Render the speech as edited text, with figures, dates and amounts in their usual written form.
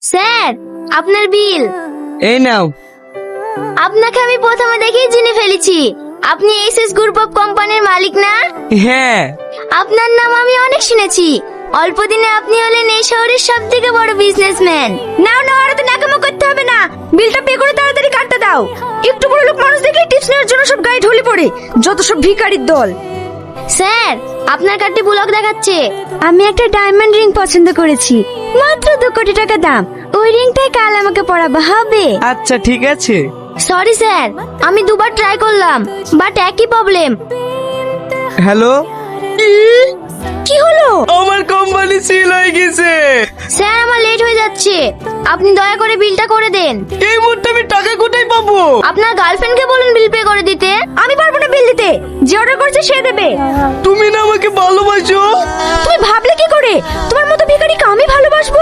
Sir, আপনার বিল। এই নাও। আপনাকে আমি প্রথমে দেখেই চিনে ফেলেছি। আপনি এসএস গ্রুপ অফ কোম্পানির মালিক না? হ্যাঁ। আপনার নাম আমি অনেক শুনেছি। অল্প দিনে আপনি হলেন এই শহরের সব থেকে বড় বিজনেসম্যান। নাও নাও, আর তো নাকামো করতে হবে না। বিলটা পে করে তাড়াতাড়ি কাটতে দাও। একটু বড় লোক মানুষ দেখলে টিপস নেওয়ার জন্য সব গায়ে ঢলে পড়ে, যত সব ভিখারির দল। স্যার, আপনার কার্ডে ব্লক দেখাচ্ছে। আমি একটা ডায়মন্ড রিং পছন্দ করেছি, মাত্র 2 কোটি টাকা দাম। ওই রিংটাই কাল আমাকে পরাবা হবে। আচ্ছা ঠিক আছে। সরি স্যার, আমি দুবার ট্রাই করলাম, বাট একই প্রবলেম। হ্যালো। কি হলো? আমার কোম্পানি সিল হয়ে গেছে। স্যার, আমার লেট হয়ে যাচ্ছে, আপনি দয়া করে বিলটা করে দেন। এই মুহূর্তে আমি টাকা কোথায় পাবো? আপনার গার্লফ্রেন্ডকে বলুন বিল পে করে দিতে। আমি পারবো না বিল দিতে, যে অর্ডার করেছে সে দেবে। তুমি না আমাকে ভালোবাসো? তুমি ভাবলে কি করে তোমার মতো ভিখারিকে আমি ভালোবাসবো?